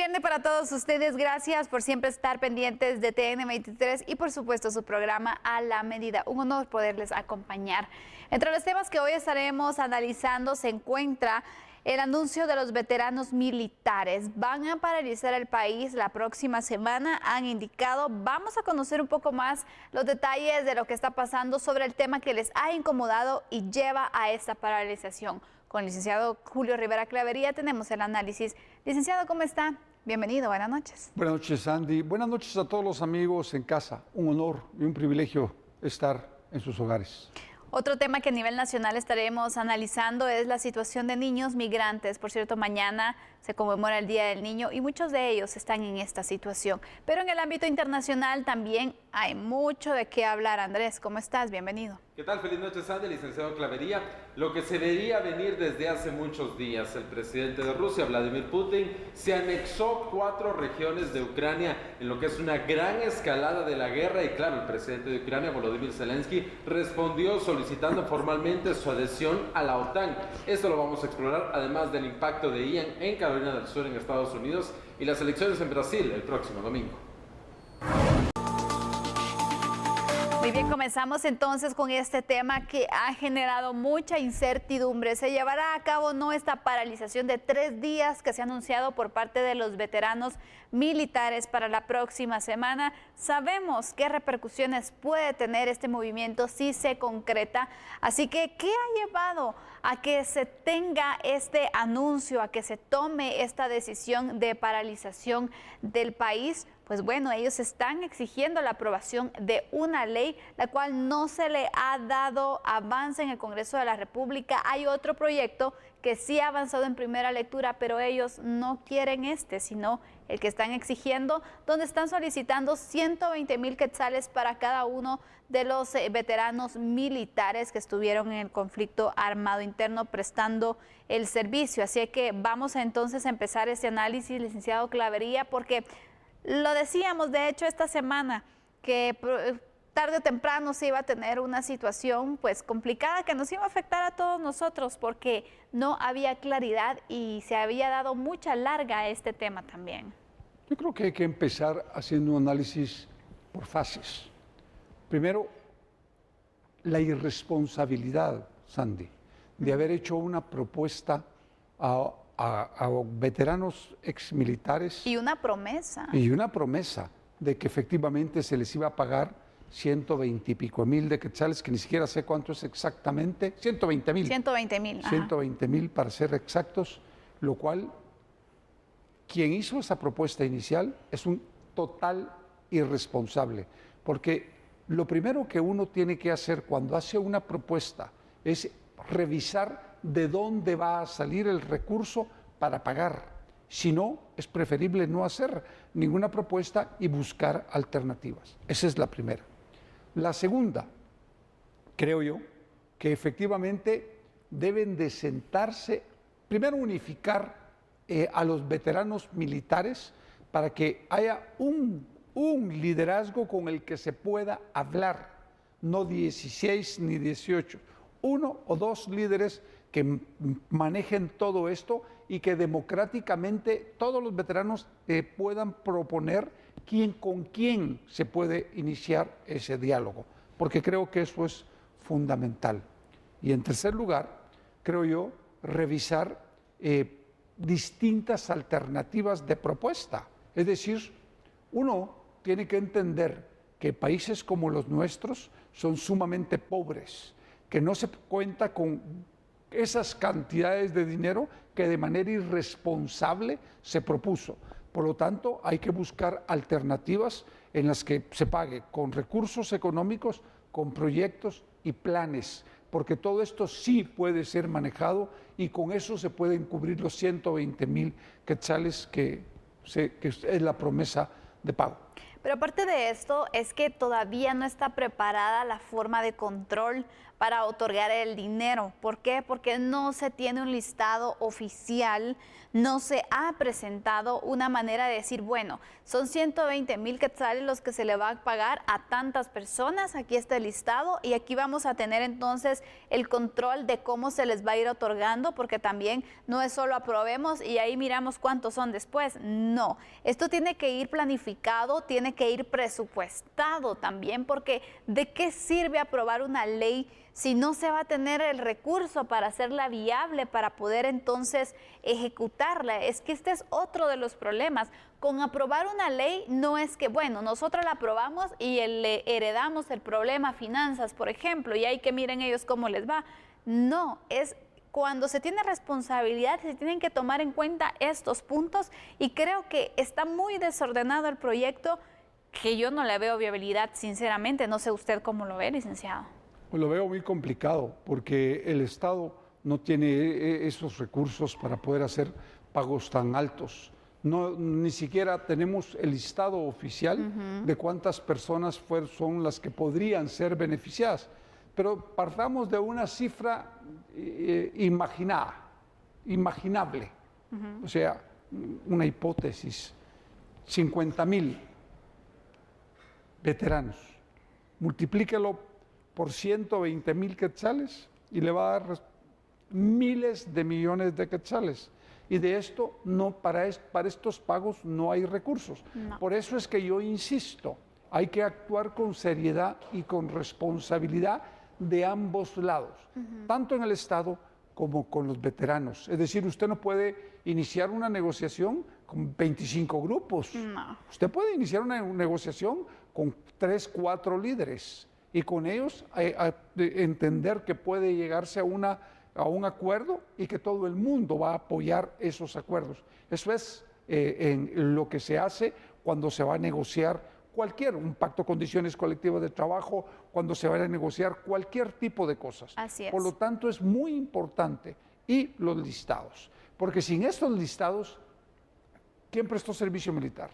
viernes para todos ustedes. Gracias por siempre estar pendientes de TN23 y por supuesto su programa A la Medida. Un honor poderles acompañar. Entre los temas que hoy estaremos analizando se encuentra el anuncio de los veteranos militares. Van a paralizar el país la próxima semana, han indicado. Vamos a conocer un poco más los detalles de lo que está pasando sobre el tema que les ha incomodado y lleva a esta paralización. Con el licenciado Julio Rivera Clavería tenemos el análisis. Licenciado, ¿cómo está? Bienvenido, buenas noches. Buenas noches, Sandy. Buenas noches a todos los amigos en casa. Un honor y un privilegio estar en sus hogares. Otro tema que a nivel nacional estaremos analizando es la situación de niños migrantes. Por cierto, mañana se conmemora el Día del Niño y muchos de ellos están en esta situación. Pero en el ámbito internacional también hay mucho de qué hablar. Andrés, ¿cómo estás? Bienvenido. ¿Qué tal? Feliz noche, Sandy, licenciado Clavería. Lo que se veía venir desde hace muchos días, el presidente de Rusia, Vladimir Putin, se anexó 4 regiones de Ucrania en lo que es una gran escalada de la guerra y claro, el presidente de Ucrania, Volodymyr Zelensky, respondió solicitando formalmente su adhesión a la OTAN. Esto lo vamos a explorar, además del impacto de Ian en Carolina del Sur, en Estados Unidos, y las elecciones en Brasil el próximo domingo. Muy bien, comenzamos entonces con este tema que ha generado mucha incertidumbre. ¿Se llevará a cabo no esta paralización de 3 días que se ha anunciado por parte de los veteranos militares para la próxima semana? Sabemos qué repercusiones puede tener este movimiento si se concreta. Así que, ¿qué ha llevado a que se tenga este anuncio, a que se tome esta decisión de paralización del país? Pues bueno, ellos están exigiendo la aprobación de una ley, la cual no se le ha dado avance en el Congreso de la República. Hay otro proyecto que sí ha avanzado en primera lectura, pero ellos no quieren sino el que están exigiendo, donde están solicitando 120,000 quetzales para cada uno de los veteranos militares que estuvieron en el conflicto armado interno prestando el servicio. Así que vamos entonces a empezar este análisis, licenciado Clavería, porque lo decíamos, de hecho, esta semana, que tarde o temprano se iba a tener una situación pues complicada que nos iba a afectar a todos nosotros porque no había claridad y se había dado mucha larga a este tema también. Yo creo que hay que empezar haciendo un análisis por fases. Primero, la irresponsabilidad, Sandy, de haber hecho una propuesta a veteranos exmilitares. Y una promesa. Y una promesa de que efectivamente se les iba a pagar 120 y pico mil de quetzales, que ni siquiera sé cuánto es exactamente, 120,000. 120,000. 120,000 para ser exactos, lo cual quien hizo esa propuesta inicial es un total irresponsable, porque lo primero que uno tiene que hacer cuando hace una propuesta es revisar de dónde va a salir el recurso para pagar. Si no, es preferible no hacer ninguna propuesta y buscar alternativas. Esa es la primera. La segunda, creo yo, que efectivamente deben de sentarse, primero unificar a los veteranos militares para que haya un liderazgo con el que se pueda hablar, no 16 ni 18, 1 o 2 líderes que manejen todo esto y que democráticamente todos los veteranos puedan proponer con quién se puede iniciar ese diálogo, porque creo que eso es fundamental. Y en tercer lugar, creo yo, revisar distintas alternativas de propuesta. Es decir, uno tiene que entender que países como los nuestros son sumamente pobres, que no se cuenta con esas cantidades de dinero que de manera irresponsable se propuso. Por lo tanto, hay que buscar alternativas en las que se pague con recursos económicos, con proyectos y planes, porque todo esto sí puede ser manejado y con eso se pueden cubrir los 120,000 quetzales que es la promesa de pago. Pero aparte de esto, es que todavía no está preparada la forma de control para otorgar el dinero. ¿Por qué? Porque no se tiene un listado oficial, no se ha presentado una manera de decir, bueno, son 120,000 quetzales los que se le va a pagar a tantas personas, aquí está el listado y aquí vamos a tener entonces el control de cómo se les va a ir otorgando, porque también no es solo aprobemos y ahí miramos cuántos son después. No, esto tiene que ir planificado, tiene que ir presupuestado también, porque ¿de qué sirve aprobar una ley si no se va a tener el recurso para hacerla viable, para poder entonces ejecutarla? Es que este es otro de los problemas. Con aprobar una ley no es que, bueno, nosotros la aprobamos y le heredamos el problema a finanzas, por ejemplo, y hay que miren ellos cómo les va. No, es cuando se tiene responsabilidad, se tienen que tomar en cuenta estos puntos y creo que está muy desordenado el proyecto, que yo no le veo viabilidad, sinceramente. No sé usted cómo lo ve, licenciado. Pues lo veo muy complicado porque el Estado no tiene esos recursos para poder hacer pagos tan altos. No, ni siquiera tenemos el listado oficial de cuántas personas son las que podrían ser beneficiadas. Pero partamos de una cifra imaginable. O sea, una hipótesis, 50,000 veteranos. Multiplíquelo por 120,000 quetzales y le va a dar miles de millones de quetzales. Y de esto, para estos pagos no hay recursos. No. Por eso es que yo insisto, hay que actuar con seriedad y con responsabilidad de ambos lados, tanto en el Estado como con los veteranos. Es decir, usted no puede iniciar una negociación con 25 grupos. No. Usted puede iniciar una negociación con 3, 4 líderes y con ellos entender que puede llegarse a un acuerdo y que todo el mundo va a apoyar esos acuerdos. Eso es en lo que se hace cuando se va a negociar un pacto de condiciones colectivas de trabajo, cuando se va a negociar cualquier tipo de cosas. Así es. Por lo tanto, es muy importante. Y los listados, porque sin estos listados, ¿quién prestó servicio militar?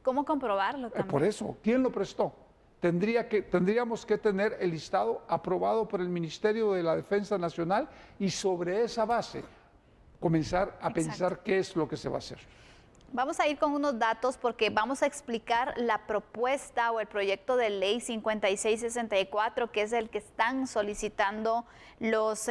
¿Cómo comprobarlo también? Por eso, ¿quién lo prestó? Tendríamos que tener el listado aprobado por el Ministerio de la Defensa Nacional y sobre esa base comenzar a pensar qué es lo que se va a hacer. Vamos a ir con unos datos porque vamos a explicar la propuesta o el proyecto de ley 5664, que es el que están solicitando los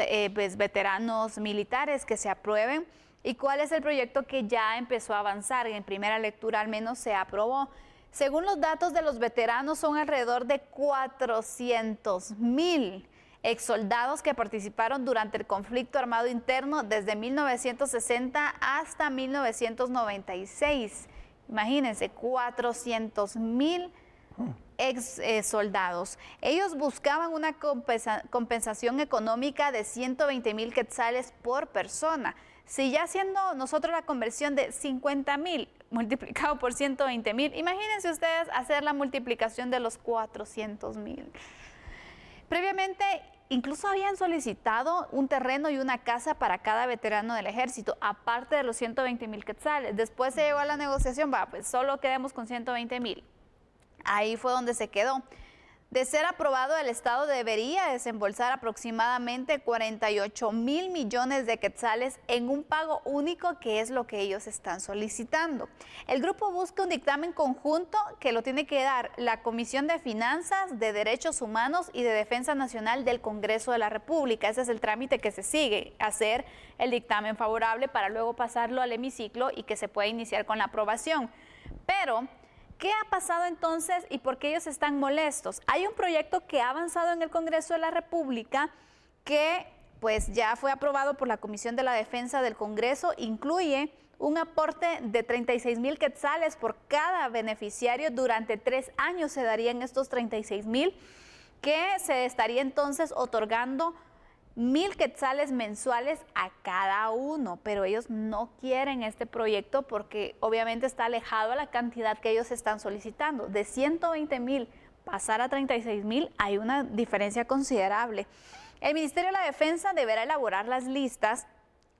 veteranos militares que se aprueben, y cuál es el proyecto que ya empezó a avanzar. En primera lectura al menos se aprobó. Según los datos de los veteranos, son alrededor de 400,000 exsoldados que participaron durante el conflicto armado interno desde 1960 hasta 1996. Imagínense, 400,000 soldados. Ellos buscaban una compensación económica de 120,000 quetzales por persona. Si ya haciendo nosotros la conversión de 50,000 multiplicado por 120,000, imagínense ustedes hacer la multiplicación de los 400,000. Previamente, incluso habían solicitado un terreno y una casa para cada veterano del ejército, aparte de los 120,000 quetzales. Después se llegó a la negociación, pues solo quedemos con 120,000. Ahí fue donde se quedó. De ser aprobado, el Estado debería desembolsar aproximadamente 48,000 millones de quetzales en un pago único, que es lo que ellos están solicitando. El grupo busca un dictamen conjunto que lo tiene que dar la Comisión de Finanzas, de Derechos Humanos y de Defensa Nacional del Congreso de la República. Ese es el trámite que se sigue, hacer el dictamen favorable para luego pasarlo al hemiciclo y que se pueda iniciar con la aprobación. Pero ¿qué ha pasado entonces y por qué ellos están molestos? Hay un proyecto que ha avanzado en el Congreso de la República que pues ya fue aprobado por la Comisión de la Defensa del Congreso. Incluye un aporte de 36,000 quetzales por cada beneficiario. Durante 3 años se darían estos 36,000, que se estaría entonces otorgando 1,000 quetzales mensuales a cada uno, pero ellos no quieren este proyecto porque obviamente está alejado a la cantidad que ellos están solicitando. De 120,000 pasar a 36,000 hay una diferencia considerable. El Ministerio de la Defensa deberá elaborar las listas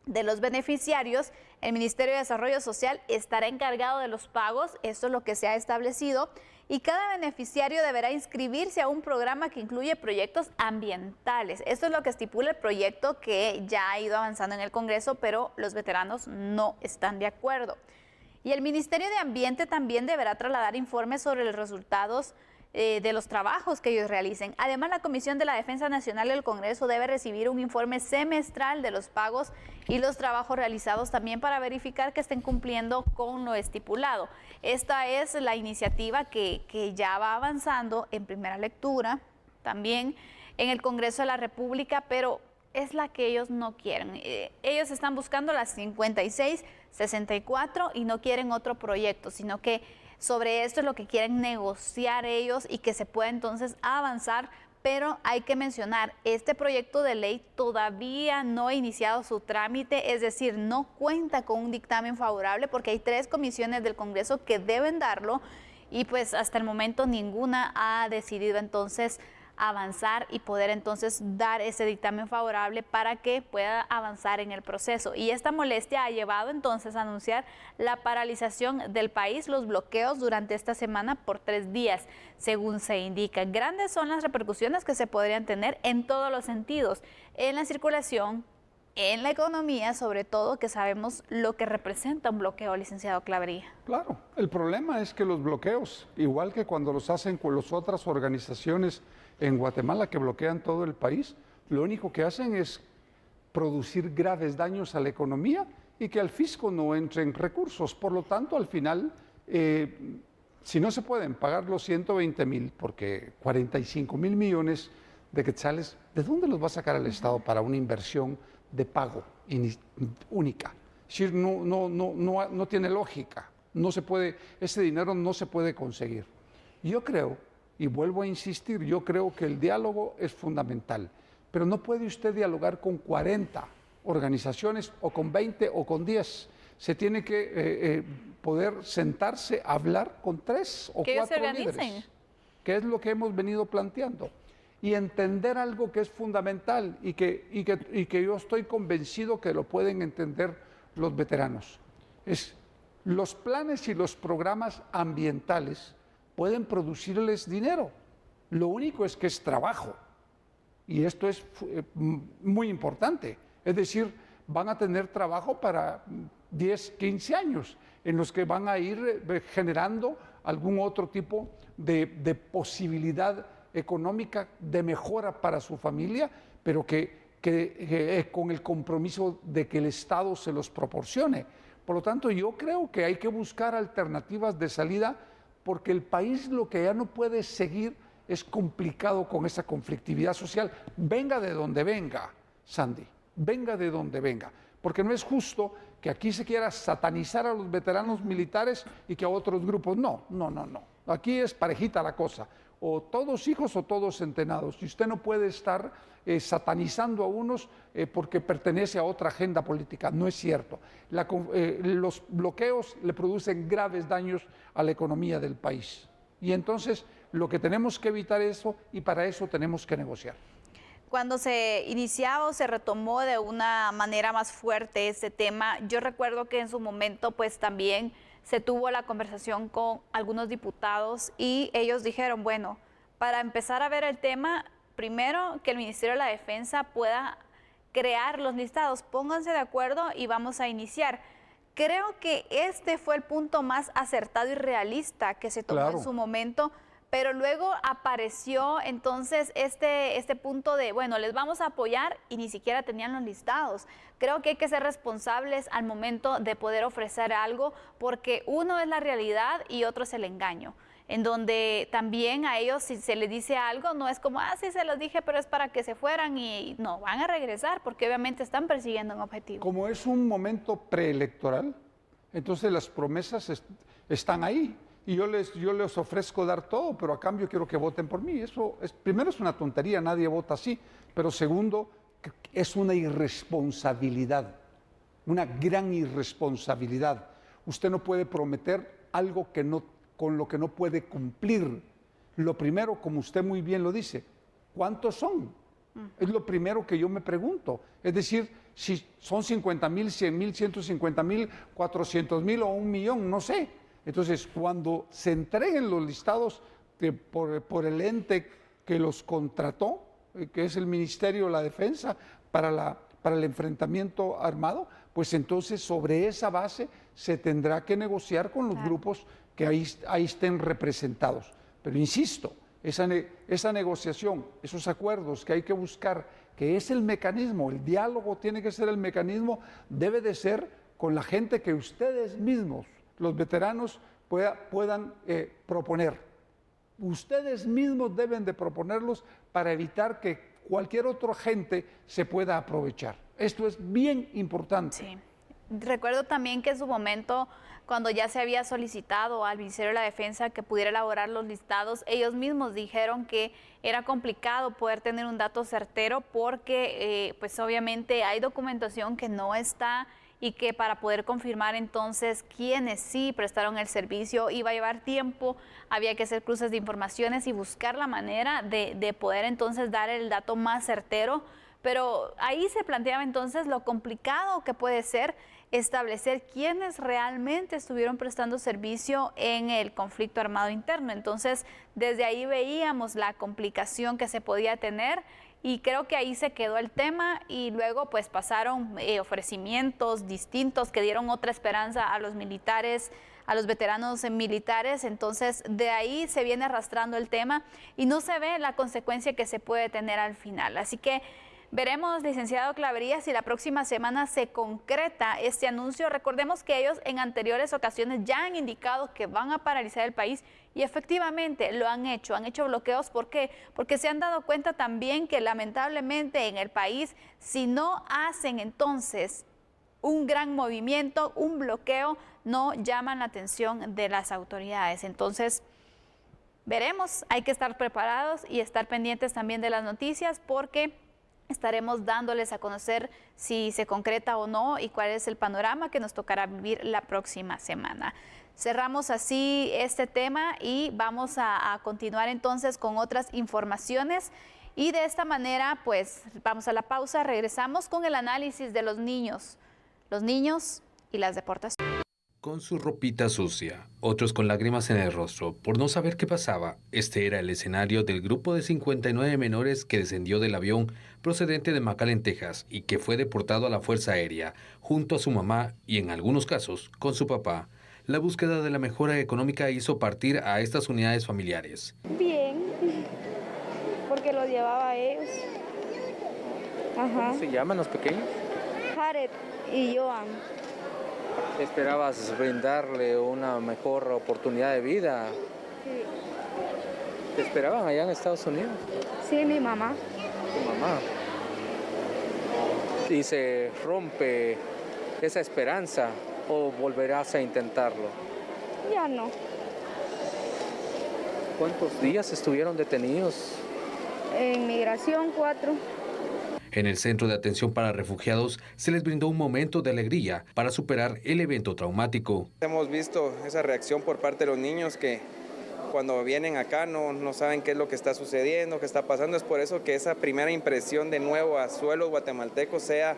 de los beneficiarios, el Ministerio de Desarrollo Social estará encargado de los pagos, esto es lo que se ha establecido, y cada beneficiario deberá inscribirse a un programa que incluye proyectos ambientales. Esto es lo que estipula el proyecto que ya ha ido avanzando en el Congreso, pero los veteranos no están de acuerdo. Y el Ministerio de Ambiente también deberá trasladar informes sobre los resultados de los trabajos que ellos realicen. Además, la Comisión de la Defensa Nacional del Congreso debe recibir un informe semestral de los pagos y los trabajos realizados también para verificar que estén cumpliendo con lo estipulado. Esta es la iniciativa que ya va avanzando en primera lectura, también en el Congreso de la República, pero es la que ellos no quieren. Ellos están buscando las 56, 64 y no quieren otro proyecto, sino que sobre esto es lo que quieren negociar ellos y que se pueda entonces avanzar, pero hay que mencionar, este proyecto de ley todavía no ha iniciado su trámite, es decir, no cuenta con un dictamen favorable porque hay 3 comisiones del Congreso que deben darlo y pues hasta el momento ninguna ha decidido entonces avanzar y poder entonces dar ese dictamen favorable para que pueda avanzar en el proceso. Y esta molestia ha llevado entonces a anunciar la paralización del país, los bloqueos durante esta semana por 3 días, según se indica. Grandes son las repercusiones que se podrían tener en todos los sentidos, en la circulación, en la economía, sobre todo, que sabemos lo que representa un bloqueo, licenciado Clavería. Claro, el problema es que los bloqueos, igual que cuando los hacen con las otras organizaciones en Guatemala que bloquean todo el país, lo único que hacen es producir graves daños a la economía y que al fisco no entren recursos. Por lo tanto, al final, si no se pueden pagar los 120,000, porque 45,000 millones de quetzales, ¿de dónde los va a sacar el Estado para una inversión de pago única? Es decir, no tiene lógica, no se puede, ese dinero no se puede conseguir. Yo creo, y vuelvo a insistir, yo creo que el diálogo es fundamental, pero no puede usted dialogar con 40 organizaciones o con 20 o con 10. Se tiene que poder sentarse a hablar con 3 o 4 líderes, que es lo que hemos venido planteando, y entender algo que es fundamental y que yo estoy convencido que lo pueden entender los veteranos. Es los planes y los programas ambientales pueden producirles dinero. Lo único es que es trabajo. Y esto es muy importante. Es decir, van a tener trabajo para 10, 15 años, en los que van a ir generando algún otro tipo de posibilidad económica de mejora para su familia, pero que con el compromiso de que el Estado se los proporcione. Por lo tanto, yo creo que hay que buscar alternativas de salida, porque el país lo que ya no puede seguir es complicado con esa conflictividad social. Venga de donde venga, Sandy, venga de donde venga, porque no es justo que aquí se quiera satanizar a los veteranos militares y que a otros grupos no. Aquí es parejita la cosa, o todos hijos o todos centenados, y usted no puede estar satanizando a unos porque pertenece a otra agenda política. No es cierto. Los bloqueos le producen graves daños a la economía del país. Y entonces lo que tenemos que evitar es eso, y para eso tenemos que negociar. Cuando se iniciaba o se retomó de una manera más fuerte este tema, yo recuerdo que en su momento pues también se tuvo la conversación con algunos diputados y ellos dijeron, bueno, para empezar a ver el tema, primero que el Ministerio de la Defensa pueda crear los listados, pónganse de acuerdo y vamos a iniciar. Creo que este fue el punto más acertado y realista que se tomó en su momento, pero luego apareció entonces este punto de, bueno, les vamos a apoyar y ni siquiera tenían los listados. Creo que hay que ser responsables al momento de poder ofrecer algo, porque uno es la realidad y otro es el engaño, en donde también a ellos si se les dice algo, no es como, sí se los dije, pero es para que se fueran, y no, van a regresar porque obviamente están persiguiendo un objetivo. Como es un momento preelectoral, entonces las promesas están ahí. Y yo les ofrezco dar todo, pero a cambio quiero que voten por mí. Eso primero es una tontería, nadie vota así, pero segundo, es una irresponsabilidad, una gran irresponsabilidad. Usted no puede prometer algo con lo que no puede cumplir. Lo primero, como usted muy bien lo dice, ¿cuántos son? Es lo primero que yo me pregunto. Es decir, si son 50,000, 100,000, 150,000, 400,000 o 1,000,000, no sé. Entonces, cuando se entreguen los listados por el ente que los contrató, que es el Ministerio de la Defensa para el enfrentamiento armado, pues entonces sobre esa base se tendrá que negociar con los grupos que ahí estén representados. Pero insisto, esa negociación, esos acuerdos que hay que buscar, que es el mecanismo, el diálogo tiene que ser el mecanismo, debe de ser con la gente que ustedes mismos, los veteranos, puedan proponer. Ustedes mismos deben de proponerlos para evitar que cualquier otro agente se pueda aprovechar. Esto es bien importante. Sí. Recuerdo también que en su momento, cuando ya se había solicitado al Ministerio de la Defensa que pudiera elaborar los listados, ellos mismos dijeron que era complicado poder tener un dato certero porque pues obviamente hay documentación que no está y que para poder confirmar entonces quiénes sí prestaron el servicio iba a llevar tiempo, había que hacer cruces de informaciones y buscar la manera de poder entonces dar el dato más certero. Pero ahí se planteaba entonces lo complicado que puede ser establecer quiénes realmente estuvieron prestando servicio en el conflicto armado interno. Entonces, desde ahí veíamos la complicación que se podía tener y creo que ahí se quedó el tema y luego pues pasaron ofrecimientos distintos que dieron otra esperanza a los militares, a los veteranos militares. Entonces, de ahí se viene arrastrando el tema y no se ve la consecuencia que se puede tener al final. Así que veremos, licenciado Clavería, si la próxima semana se concreta este anuncio. Recordemos que ellos en anteriores ocasiones ya han indicado que van a paralizar el país y efectivamente lo han hecho bloqueos. ¿Por qué? Porque se han dado cuenta también que lamentablemente en el país, si no hacen entonces un gran movimiento, un bloqueo, no llaman la atención de las autoridades. Entonces, veremos, hay que estar preparados y estar pendientes también de las noticias porque estaremos dándoles a conocer si se concreta o no y cuál es el panorama que nos tocará vivir la próxima semana. Cerramos así este tema y vamos a continuar entonces con otras informaciones. Y de esta manera, pues vamos a la pausa, regresamos con el análisis de los niños y las deportaciones. Con su ropita sucia, otros con lágrimas en el rostro por no saber qué pasaba. Este era el escenario del grupo de 59 menores que descendió del avión procedente de McAllen, Texas, y que fue deportado a la Fuerza Aérea, junto a su mamá y en algunos casos con su papá. La búsqueda de la mejora económica hizo partir a estas unidades familiares. Bien, porque lo llevaba a ellos. Ajá. ¿Cómo se llaman los pequeños? Jared y Joan. ¿Esperabas brindarle una mejor oportunidad de vida? Sí. ¿Te esperaban allá en Estados Unidos? Sí, mi mamá. Tu mamá. ¿Y se rompe esa esperanza o volverás a intentarlo? Ya no. ¿Cuántos días estuvieron detenidos? En migración 4. En el Centro de Atención para Refugiados se les brindó un momento de alegría para superar el evento traumático. Hemos visto esa reacción por parte de los niños que cuando vienen acá no saben qué es lo que está sucediendo, qué está pasando. Es por eso que esa primera impresión de nuevo a suelos guatemaltecos sea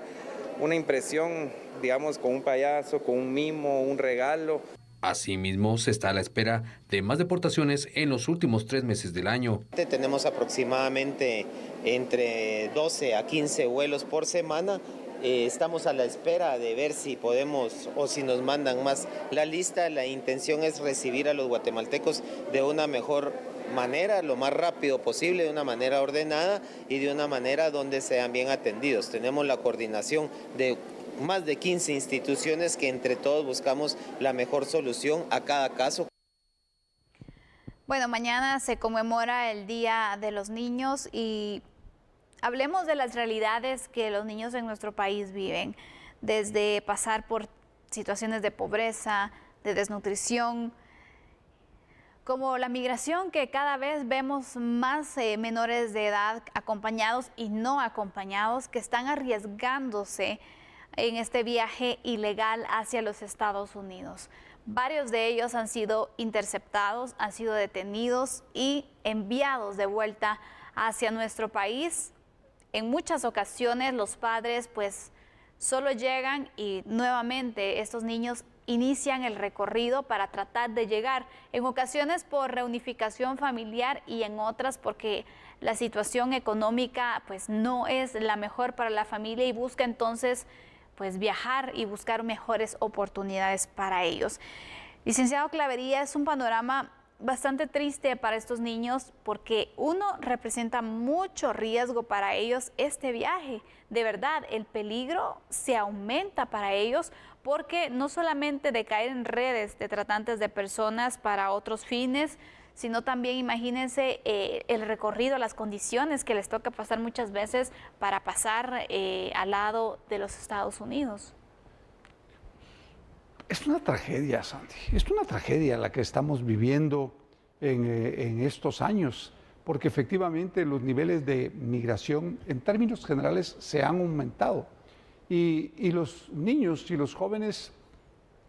una impresión, digamos, con un payaso, con un mimo, un regalo. Asimismo, se está a la espera de más deportaciones en los últimos 3 meses del año. Tenemos aproximadamente entre 12 a 15 vuelos por semana. Estamos a la espera de ver si podemos o si nos mandan más. La lista, la intención es recibir a los guatemaltecos de una mejor manera, lo más rápido posible, de una manera ordenada y de una manera donde sean bien atendidos. Tenemos la coordinación de más de 15 instituciones que entre todos buscamos la mejor solución a cada caso. Bueno, mañana se conmemora el Día de los Niños y hablemos de las realidades que los niños en nuestro país viven, desde pasar por situaciones de pobreza, de desnutrición, como la migración, que cada vez vemos más menores de edad acompañados y no acompañados que están arriesgándose en este viaje ilegal hacia los Estados Unidos. Varios de ellos han sido interceptados, han sido detenidos y enviados de vuelta hacia nuestro país en muchas ocasiones los padres pues solo llegan y nuevamente estos niños inician el recorrido para tratar de llegar, en ocasiones por reunificación familiar y en otras porque la situación económica pues no es la mejor para la familia y busca entonces pues viajar y buscar mejores oportunidades para ellos. Licenciado Clavería, es un panorama bastante triste para estos niños porque uno representa mucho riesgo para ellos este viaje. De verdad, el peligro se aumenta para ellos porque no solamente de caer en redes de tratantes de personas para otros fines, sino también imagínense el recorrido, las condiciones que les toca pasar muchas veces para pasar al lado de los Estados Unidos. Es una tragedia, Sandy, es una tragedia la que estamos viviendo en estos años, porque efectivamente los niveles de migración en términos generales se han aumentado y los niños y los jóvenes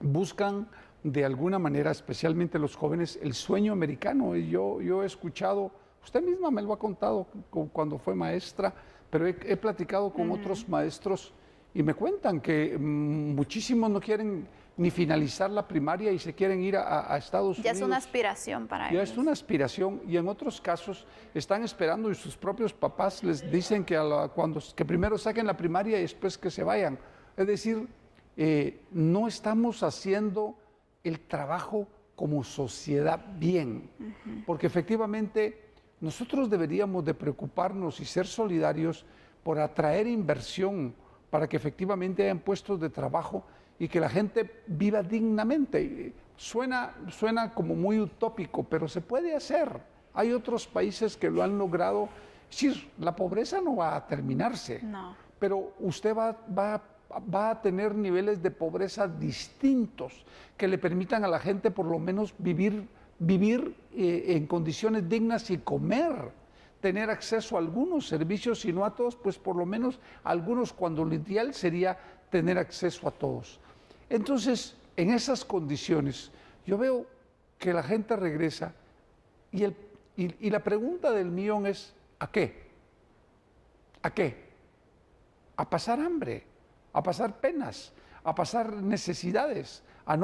buscan de alguna manera, especialmente los jóvenes, el sueño americano. Y yo he escuchado, usted misma me lo ha contado cuando fue maestra, pero he platicado con otros maestros y me cuentan que muchísimos no quieren ni finalizar la primaria y se quieren ir a Estados Unidos. Ya es una aspiración para ellos. Ya es una aspiración y en otros casos están esperando y sus propios papás les dicen que, que primero saquen la primaria y después que se vayan. Es decir, no estamos haciendo el trabajo como sociedad bien, porque efectivamente nosotros deberíamos de preocuparnos y ser solidarios por atraer inversión para que efectivamente hayan puestos de trabajo y que la gente viva dignamente. Suena como muy utópico, pero se puede hacer. Hay otros países que lo han logrado. Sí, la pobreza no va a terminarse, pero usted va a tener niveles de pobreza distintos que le permitan a la gente por lo menos vivir en condiciones dignas y comer, tener acceso a algunos servicios, si no a todos, pues por lo menos a algunos, cuando lo ideal sería tener acceso a todos. Entonces, en esas condiciones, yo veo que la gente regresa y la pregunta del millón es, ¿a qué? ¿A qué? A pasar hambre, a pasar penas, a pasar necesidades, a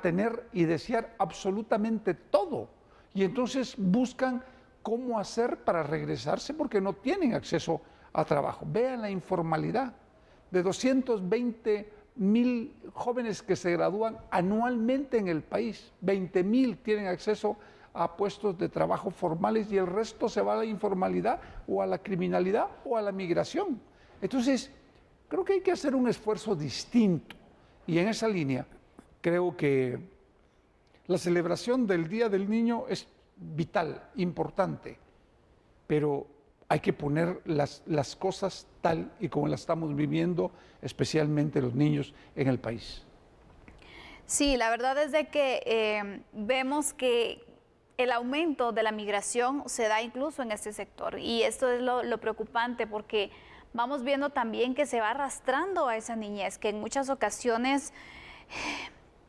tener y desear absolutamente todo. Y entonces buscan cómo hacer para regresarse porque no tienen acceso a trabajo. Vean la informalidad. De 220,000 jóvenes que se gradúan anualmente en el país, 20,000 tienen acceso a puestos de trabajo formales y el resto se va a la informalidad o a la criminalidad o a la migración. Entonces, creo que hay que hacer un esfuerzo distinto y en esa línea creo que la celebración del Día del Niño es vital, importante, pero hay que poner las cosas tal y como las estamos viviendo, especialmente los niños en el país. Sí, la verdad es de que vemos que el aumento de la migración se da incluso en este sector y esto es lo preocupante porque vamos viendo también que se va arrastrando a esa niñez que en muchas ocasiones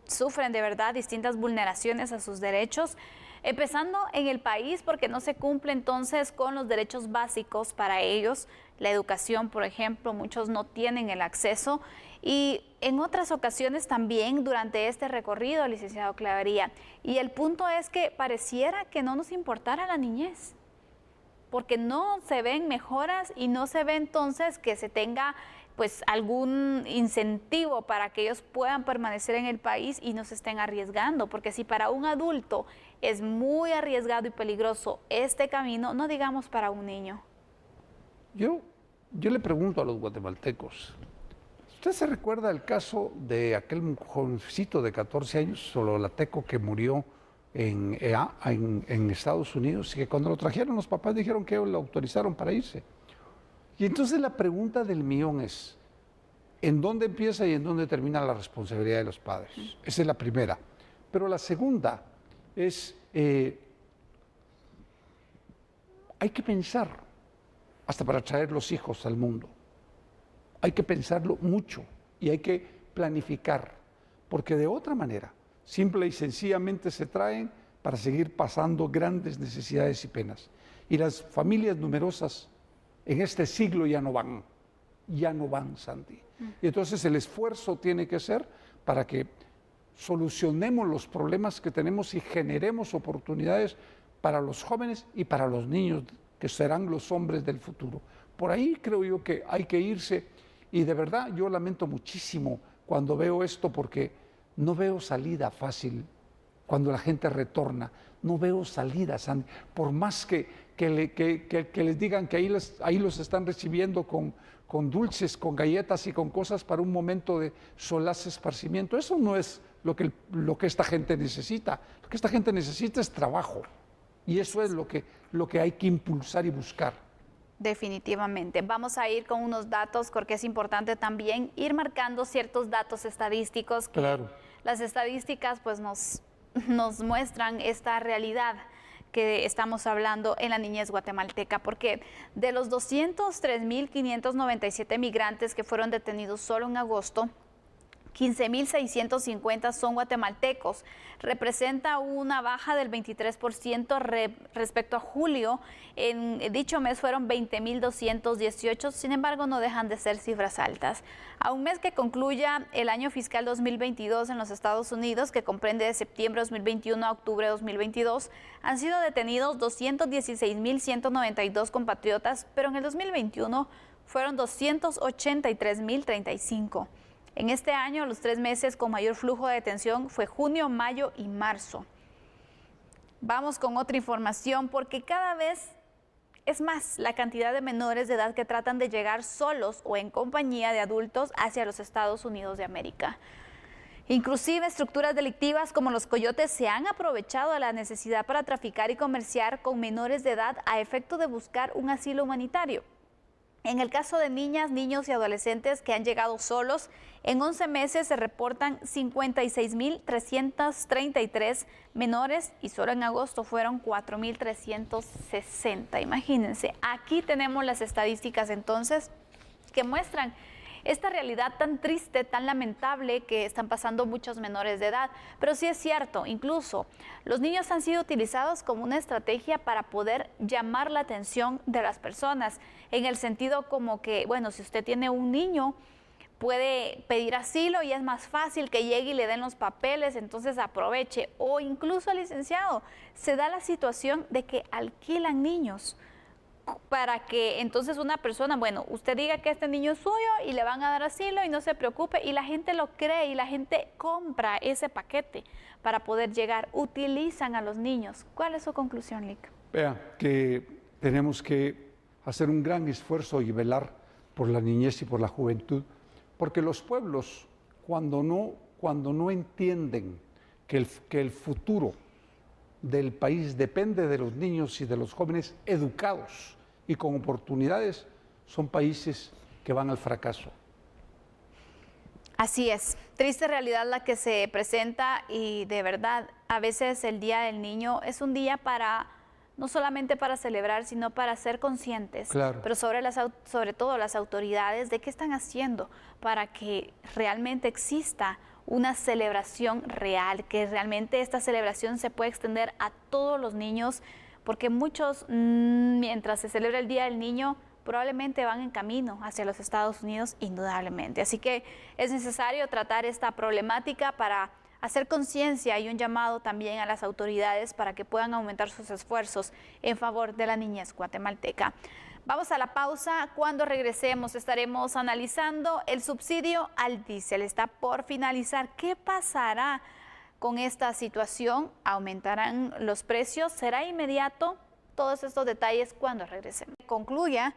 sufren de verdad distintas vulneraciones a sus derechos, empezando en el país porque no se cumple entonces con los derechos básicos para ellos, la educación, por ejemplo, muchos no tienen el acceso y en otras ocasiones también durante este recorrido, licenciado Clavería, y el punto es que pareciera que no nos importara la niñez, porque no se ven mejoras y no se ve entonces que se tenga pues algún incentivo para que ellos puedan permanecer en el país y no se estén arriesgando, porque si para un adulto es muy arriesgado y peligroso este camino, no digamos para un niño. Yo le pregunto a los guatemaltecos, ¿usted se recuerda el caso de aquel jovencito de 14 años, sololateco, que murió en Estados Unidos y que cuando lo trajeron los papás dijeron que lo autorizaron para irse? Y entonces la pregunta del millón es, ¿en dónde empieza y en dónde termina la responsabilidad de los padres? Esa es la primera. Pero la segunda es, hay que pensar, hasta para traer los hijos al mundo, hay que pensarlo mucho y hay que planificar, porque de otra manera, simple y sencillamente se traen para seguir pasando grandes necesidades y penas. Y las familias numerosas en este siglo ya no van, Sandy. Y entonces el esfuerzo tiene que ser para que solucionemos los problemas que tenemos y generemos oportunidades para los jóvenes y para los niños, que serán los hombres del futuro. Por ahí creo yo que hay que irse, y de verdad yo lamento muchísimo cuando veo esto, porque no veo salida fácil cuando la gente retorna, no veo salida, Sandy, por más que les digan que ahí los están recibiendo con dulces, con galletas y con cosas para un momento de solaz esparcimiento. Eso no es lo que esta gente necesita. Lo que esta gente necesita es trabajo, y eso es lo que hay que impulsar y buscar. Definitivamente. Vamos a ir con unos datos, porque es importante también ir marcando ciertos datos estadísticos que claro. Las estadísticas pues nos muestran esta realidad que estamos hablando en la niñez guatemalteca, porque de los 203.597 migrantes que fueron detenidos solo en agosto, 15.650 son guatemaltecos. Representa una baja del 23% respecto a julio. En dicho mes fueron 20.218, sin embargo no dejan de ser cifras altas. A un mes que concluya el año fiscal 2022 en los Estados Unidos, que comprende de septiembre de 2021 a octubre de 2022, han sido detenidos 216.192 compatriotas, pero en el 2021 fueron 283.035. En este año, los 3 meses con mayor flujo de detención fue junio, mayo y marzo. Vamos con otra información, porque cada vez es más la cantidad de menores de edad que tratan de llegar solos o en compañía de adultos hacia los Estados Unidos de América. Inclusive estructuras delictivas como los coyotes se han aprovechado de la necesidad para traficar y comerciar con menores de edad a efecto de buscar un asilo humanitario. En el caso de niñas, niños y adolescentes que han llegado solos, en 11 meses se reportan 56.333 menores y solo en agosto fueron 4.360. Imagínense, aquí tenemos las estadísticas entonces que muestran esta realidad tan triste, tan lamentable que están pasando muchos menores de edad. Pero sí es cierto, incluso los niños han sido utilizados como una estrategia para poder llamar la atención de las personas, en el sentido como que, bueno, si usted tiene un niño, puede pedir asilo y es más fácil que llegue y le den los papeles, entonces aproveche. O incluso, licenciado, se da la situación de que alquilan niños para que entonces una persona, bueno, usted diga que este niño es suyo y le van a dar asilo y no se preocupe, y la gente lo cree y la gente compra ese paquete para poder llegar. Utilizan a los niños. ¿Cuál es su conclusión, Lic? Vea, que tenemos que hacer un gran esfuerzo y velar por la niñez y por la juventud, porque los pueblos, cuando no entienden que el futuro del país depende de los niños y de los jóvenes educados y con oportunidades, son países que van al fracaso. Así es, triste realidad la que se presenta, y de verdad, a veces el Día del Niño es un día para, no solamente para celebrar, sino para ser conscientes, claro, pero sobre todo las autoridades, de qué están haciendo para que realmente exista una celebración real, que realmente esta celebración se pueda extender a todos los niños, porque muchos, mientras se celebra el Día del Niño, probablemente van en camino hacia los Estados Unidos, indudablemente. Así que es necesario tratar esta problemática para hacer conciencia, y un llamado también a las autoridades para que puedan aumentar sus esfuerzos en favor de la niñez guatemalteca. Vamos a la pausa. Cuando regresemos estaremos analizando el subsidio al diésel. Está por finalizar. ¿Qué pasará con esta situación? ¿Aumentarán los precios? ¿Será inmediato? Todos estos detalles cuando regresemos. Concluya.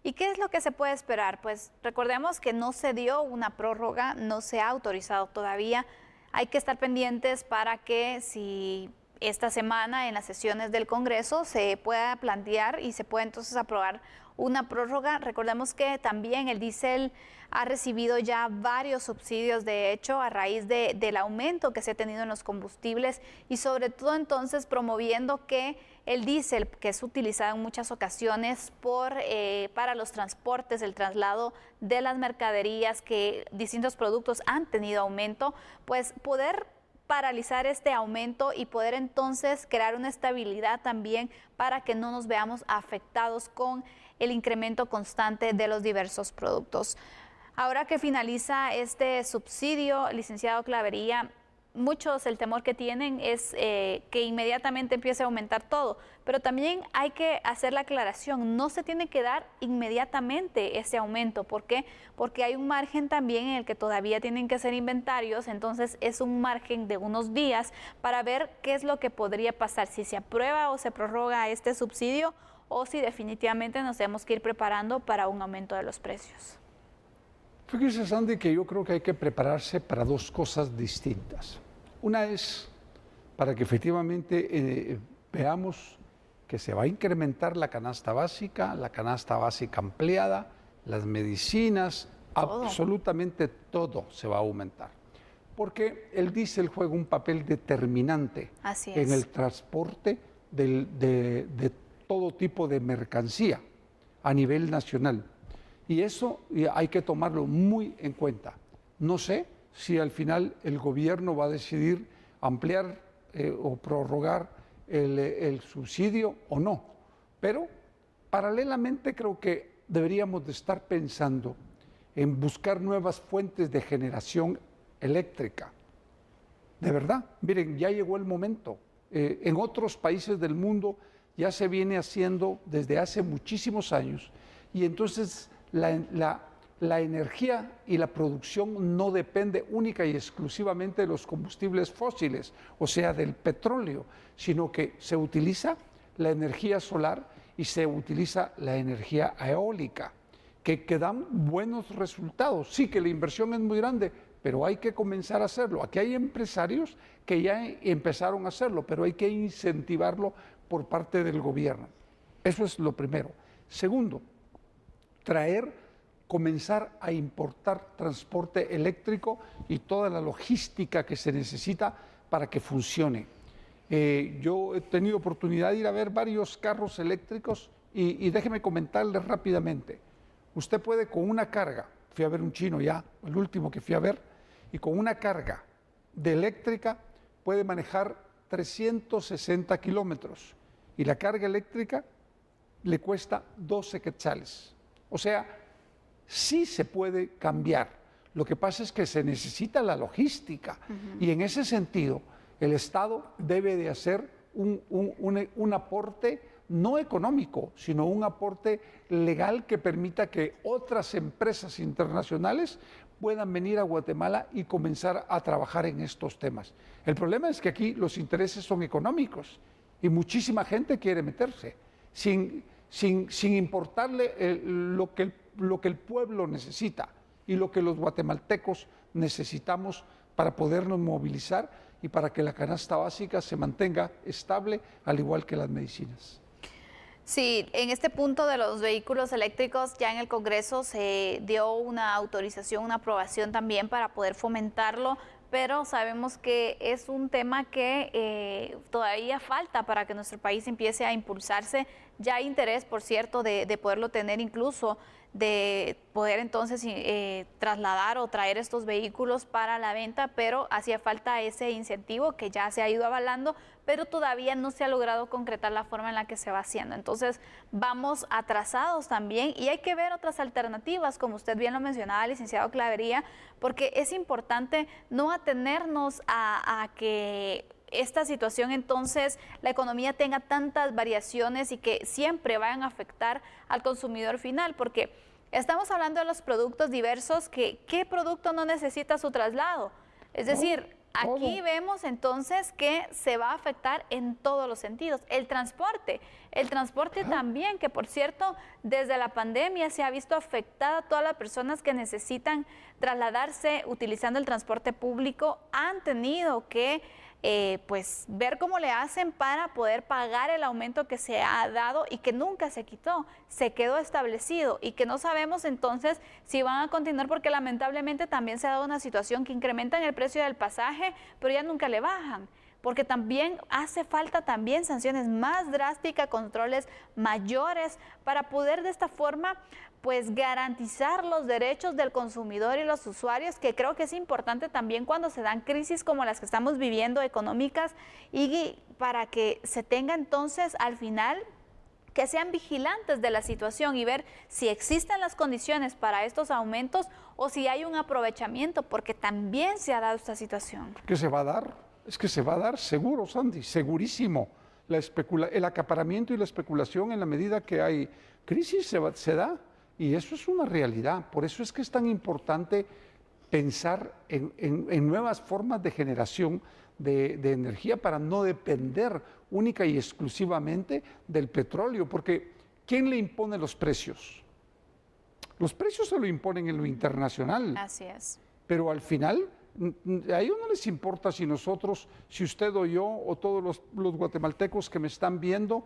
¿Y qué es lo que se puede esperar? Pues recordemos que no se dio una prórroga, no se ha autorizado todavía. Hay que estar pendientes para que, si esta semana en las sesiones del Congreso se pueda plantear y se pueda entonces aprobar una prórroga. Recordemos que también el diésel ha recibido ya varios subsidios, de hecho, a raíz del aumento que se ha tenido en los combustibles, y sobre todo entonces promoviendo que el diésel, que es utilizado en muchas ocasiones para los transportes, el traslado de las mercaderías, que distintos productos han tenido aumento, pues poder paralizar este aumento y poder entonces crear una estabilidad también para que no nos veamos afectados con el incremento constante de los diversos productos. Ahora que finaliza este subsidio, licenciado Clavería, muchos el temor que tienen es que inmediatamente empiece a aumentar todo, pero también hay que hacer la aclaración, no se tiene que dar inmediatamente ese aumento. ¿Por qué? Porque hay un margen también en el que todavía tienen que hacer inventarios, entonces es un margen de unos días para ver qué es lo que podría pasar, si se aprueba o se prorroga este subsidio o si definitivamente nos tenemos que ir preparando para un aumento de los precios. Fíjese, Sandy, que yo creo que hay que prepararse para dos cosas distintas. Una es para que efectivamente veamos que se va a incrementar la canasta básica ampliada, las medicinas, absolutamente todo se va a aumentar. Porque el diésel juega un papel determinante en el transporte de todo tipo de mercancía a nivel nacional. Y eso hay que tomarlo muy en cuenta. No sé si al final el gobierno va a decidir ampliar o prorrogar el subsidio o no. Pero paralelamente creo que deberíamos de estar pensando en buscar nuevas fuentes de generación eléctrica. De verdad, miren, ya llegó el momento. En otros países del mundo ya se viene haciendo desde hace muchísimos años y entonces la energía y la producción no depende única y exclusivamente de los combustibles fósiles, o sea, del petróleo, sino que se utiliza la energía solar y se utiliza la energía eólica, que dan buenos resultados. Sí que la inversión es muy grande, pero hay que comenzar a hacerlo. Aquí hay empresarios que ya empezaron a hacerlo, pero hay que incentivarlo por parte del gobierno. Eso es lo primero. Segundo, comenzar a importar transporte eléctrico y toda la logística que se necesita para que funcione. Yo he tenido oportunidad de ir a ver varios carros eléctricos y déjeme comentarles rápidamente. Usted puede con una carga, fui a ver un chino ya, el último que fui a ver, y con una carga de eléctrica puede manejar 360 kilómetros y la carga eléctrica le cuesta 12 quetzales. O sea, sí se puede cambiar. Lo que pasa es que se necesita la logística y en ese sentido el Estado debe de hacer un aporte no económico, sino un aporte legal que permita que otras empresas internacionales puedan venir a Guatemala y comenzar a trabajar en estos temas. El problema es que aquí los intereses son económicos y muchísima gente quiere meterse sin importarle lo que el pueblo necesita y lo que los guatemaltecos necesitamos para podernos movilizar y para que la canasta básica se mantenga estable, al igual que las medicinas. Sí, en este punto de los vehículos eléctricos ya en el Congreso se dio una autorización, una aprobación también para poder fomentarlo, pero sabemos que es un tema que todavía falta para que nuestro país empiece a impulsarse. Ya hay interés, por cierto, de poderlo tener, incluso de poder entonces trasladar o traer estos vehículos para la venta, pero hacía falta ese incentivo que ya se ha ido avalando, pero todavía no se ha logrado concretar la forma en la que se va haciendo. Entonces vamos atrasados también y hay que ver otras alternativas, como usted bien lo mencionaba, licenciado Clavería, porque es importante no atenernos a que esta situación entonces la economía tenga tantas variaciones y que siempre vayan a afectar al consumidor final, porque estamos hablando de los productos diversos, que ¿qué producto no necesita su traslado? Es decir, aquí vemos entonces que se va a afectar en todos los sentidos. El transporte también, que por cierto, desde la pandemia se ha visto afectada todas las personas que necesitan trasladarse utilizando el transporte público, han tenido que pues ver cómo le hacen para poder pagar el aumento que se ha dado y que nunca se quitó, se quedó establecido y que no sabemos entonces si van a continuar, porque lamentablemente también se ha dado una situación que incrementan el precio del pasaje, pero ya nunca le bajan, porque también hace falta también sanciones más drásticas, controles mayores para poder de esta forma pues garantizar los derechos del consumidor y los usuarios, que creo que es importante también cuando se dan crisis como las que estamos viviendo económicas, y para que se tenga entonces al final que sean vigilantes de la situación y ver si existen las condiciones para estos aumentos o si hay un aprovechamiento, porque también se ha dado esta situación. ¿Qué se va a dar? Es que se va a dar seguro, Sandy, segurísimo. El acaparamiento y la especulación en la medida que hay crisis se da, y eso es una realidad. Por eso es que es tan importante pensar en nuevas formas de generación de energía para no depender única y exclusivamente del petróleo, porque ¿quién le impone los precios? Los precios se lo imponen en lo internacional. Así es. Pero al final, a ellos no les importa si nosotros, si usted o yo, o todos los guatemaltecos que me están viendo,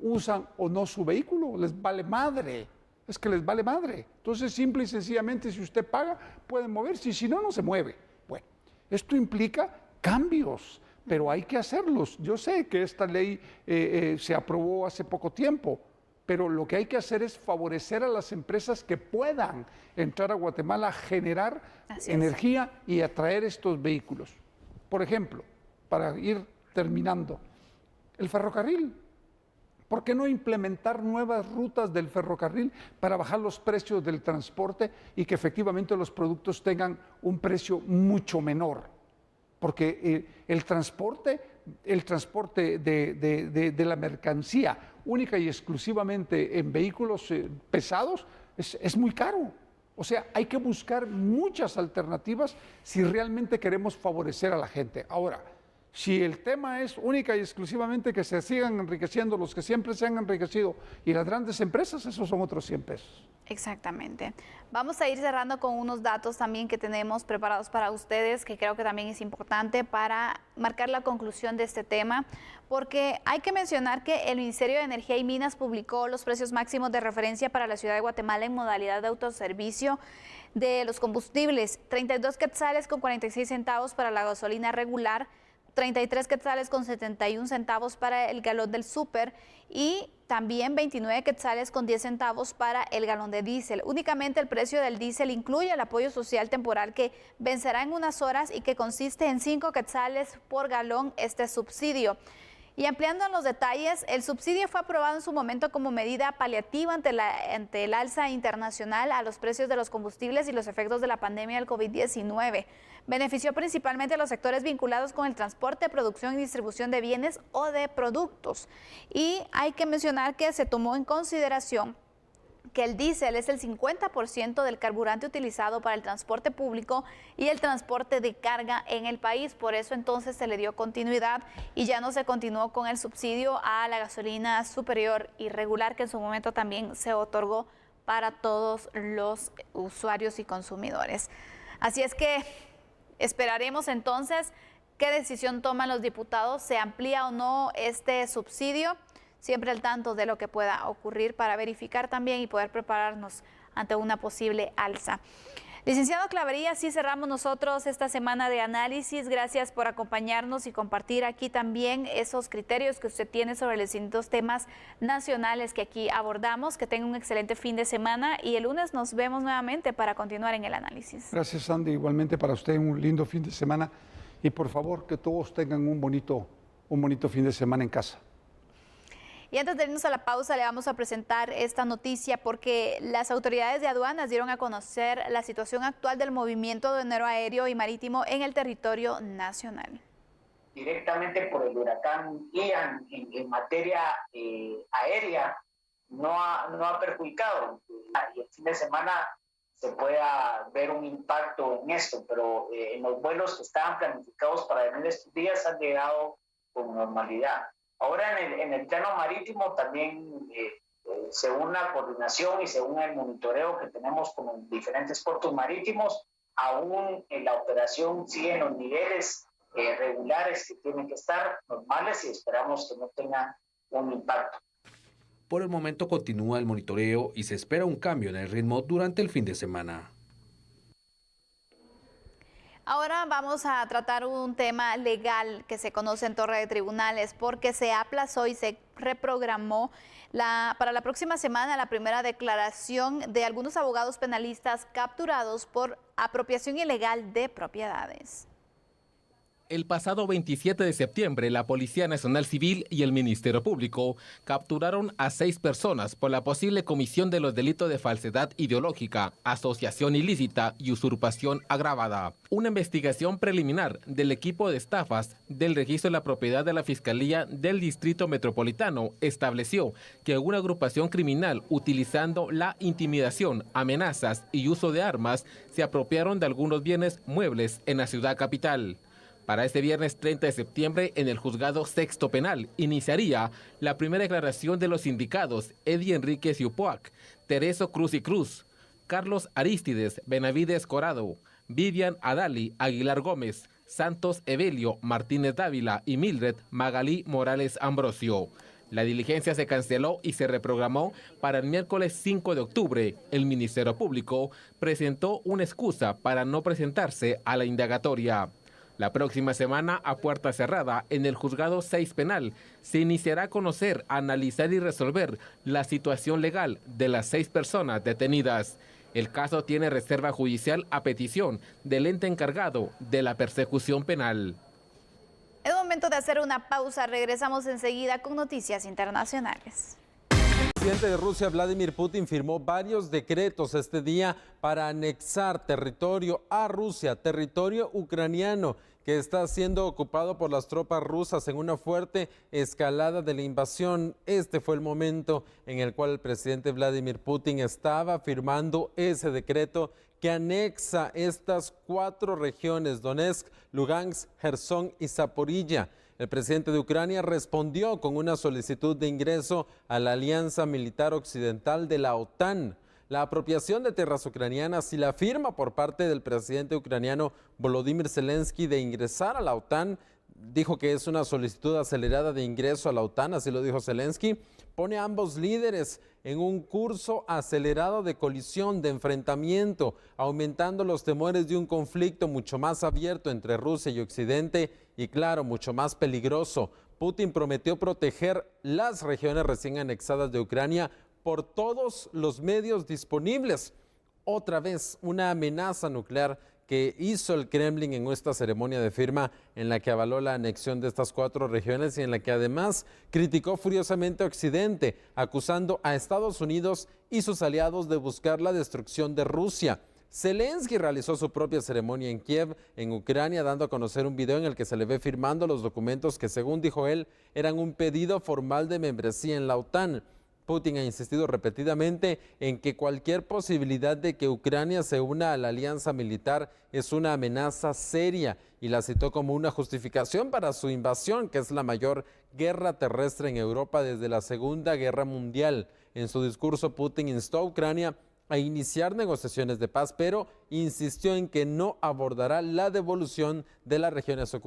usan o no su vehículo, les vale madre. Es que les vale madre. Entonces, simple y sencillamente, si usted paga, pueden moverse, y si no, no se mueve. Bueno, esto implica cambios, pero hay que hacerlos. Yo sé que esta ley se aprobó hace poco tiempo, pero lo que hay que hacer es favorecer a las empresas que puedan entrar a Guatemala a generar energía y atraer estos vehículos. Por ejemplo, para ir terminando, el ferrocarril. ¿Por qué no implementar nuevas rutas del ferrocarril para bajar los precios del transporte y que efectivamente los productos tengan un precio mucho menor? Porque el transporte de la mercancía única y exclusivamente en vehículos pesados es muy caro. O sea, hay que buscar muchas alternativas si realmente queremos favorecer a la gente. Ahora, si el tema es única y exclusivamente que se sigan enriqueciendo los que siempre se han enriquecido y las grandes empresas, esos son otros 100 pesos. Exactamente. Vamos a ir cerrando con unos datos también que tenemos preparados para ustedes, que creo que también es importante para marcar la conclusión de este tema, porque hay que mencionar que el Ministerio de Energía y Minas publicó los precios máximos de referencia para la ciudad de Guatemala en modalidad de autoservicio de los combustibles: 32 quetzales con 46 centavos para la gasolina regular, 33 quetzales con 71 centavos para el galón del súper y también 29 quetzales con 10 centavos para el galón de diésel. Únicamente el precio del diésel incluye el apoyo social temporal que vencerá en unas horas y que consiste en 5 quetzales por galón este subsidio. Y ampliando los detalles, el subsidio fue aprobado en su momento como medida paliativa ante el alza internacional a los precios de los combustibles y los efectos de la pandemia del COVID-19. Benefició principalmente a los sectores vinculados con el transporte, producción y distribución de bienes o de productos. Y hay que mencionar que se tomó en consideración que el diésel es el 50% del carburante utilizado para el transporte público y el transporte de carga en el país. Por eso entonces se le dio continuidad y ya no se continuó con el subsidio a la gasolina superior y regular, que en su momento también se otorgó para todos los usuarios y consumidores. Así es que esperaremos entonces qué decisión toman los diputados, se amplía o no este subsidio. Siempre al tanto de lo que pueda ocurrir para verificar también y poder prepararnos ante una posible alza. Licenciado Clavería, así cerramos nosotros esta semana de análisis. Gracias por acompañarnos y compartir aquí también esos criterios que usted tiene sobre los distintos temas nacionales que aquí abordamos. Que tenga un excelente fin de semana y el lunes nos vemos nuevamente para continuar en el análisis. Gracias, Sandy. Igualmente para usted un lindo fin de semana y por favor que todos tengan un bonito fin de semana en casa. Y antes de irnos a la pausa, le vamos a presentar esta noticia porque las autoridades de aduanas dieron a conocer la situación actual del movimiento aduanero aéreo y marítimo en el territorio nacional. Directamente por el huracán Ian en materia aérea no ha perjudicado. Y el fin de semana se pueda ver un impacto en esto, pero en los vuelos que estaban planificados para venir estos días han llegado con normalidad. Ahora en el plano marítimo también, según la coordinación y según el monitoreo que tenemos con los diferentes puertos marítimos, aún la operación sigue en los niveles regulares que tienen que estar normales y esperamos que no tengan un impacto. Por el momento continúa el monitoreo y se espera un cambio en el ritmo durante el fin de semana. Ahora vamos a tratar un tema legal que se conoce en Torre de Tribunales porque se aplazó y se reprogramó para la próxima semana la primera declaración de algunos abogados penalistas capturados por apropiación ilegal de propiedades. El pasado 27 de septiembre, la Policía Nacional Civil y el Ministerio Público capturaron a 6 personas por la posible comisión de los delitos de falsedad ideológica, asociación ilícita y usurpación agravada. Una investigación preliminar del equipo de estafas del registro de la propiedad de la Fiscalía del Distrito Metropolitano estableció que una agrupación criminal utilizando la intimidación, amenazas y uso de armas se apropiaron de algunos bienes muebles en la ciudad capital. Para este viernes 30 de septiembre, en el Juzgado Sexto Penal, iniciaría la primera declaración de los indicados Eddie Enríquez Yupoac, Tereso Cruz y Cruz, Carlos Arístides Benavides Corado, Vivian Adali Aguilar Gómez, Santos Evelio Martínez Dávila y Mildred Magalí Morales Ambrosio. La diligencia se canceló y se reprogramó para el miércoles 5 de octubre. El Ministerio Público presentó una excusa para no presentarse a la indagatoria. La próxima semana, a puerta cerrada, en el Juzgado 6 Penal, se iniciará a conocer, analizar y resolver la situación legal de las 6 personas detenidas. El caso tiene reserva judicial a petición del ente encargado de la persecución penal. Es momento de hacer una pausa. Regresamos enseguida con noticias internacionales. El presidente de Rusia, Vladimir Putin, firmó varios decretos este día para anexar territorio a Rusia, territorio ucraniano que está siendo ocupado por las tropas rusas en una fuerte escalada de la invasión. Este fue el momento en el cual el presidente Vladimir Putin estaba firmando ese decreto que anexa estas 4 regiones, Donetsk, Lugansk, Gerson y Zaporilla. El presidente de Ucrania respondió con una solicitud de ingreso a la Alianza Militar Occidental de la OTAN. La apropiación de tierras ucranianas y la firma por parte del presidente ucraniano Volodymyr Zelensky de ingresar a la OTAN, dijo que es una solicitud acelerada de ingreso a la OTAN, así lo dijo Zelensky, pone a ambos líderes en un curso acelerado de colisión, de enfrentamiento, aumentando los temores de un conflicto mucho más abierto entre Rusia y Occidente y, claro, mucho más peligroso. Putin prometió proteger las regiones recién anexadas de Ucrania por todos los medios disponibles. Otra vez, una amenaza nuclear que hizo el Kremlin en esta ceremonia de firma en la que avaló la anexión de estas 4 regiones y en la que además criticó furiosamente a Occidente, acusando a Estados Unidos y sus aliados de buscar la destrucción de Rusia. Zelensky realizó su propia ceremonia en Kiev, en Ucrania, dando a conocer un video en el que se le ve firmando los documentos que, según dijo él, eran un pedido formal de membresía en la OTAN. Putin ha insistido repetidamente en que cualquier posibilidad de que Ucrania se una a la alianza militar es una amenaza seria y la citó como una justificación para su invasión, que es la mayor guerra terrestre en Europa desde la Segunda Guerra Mundial. En su discurso, Putin instó a Ucrania a iniciar negociaciones de paz, pero insistió en que no abordará la devolución de las regiones ocupadas.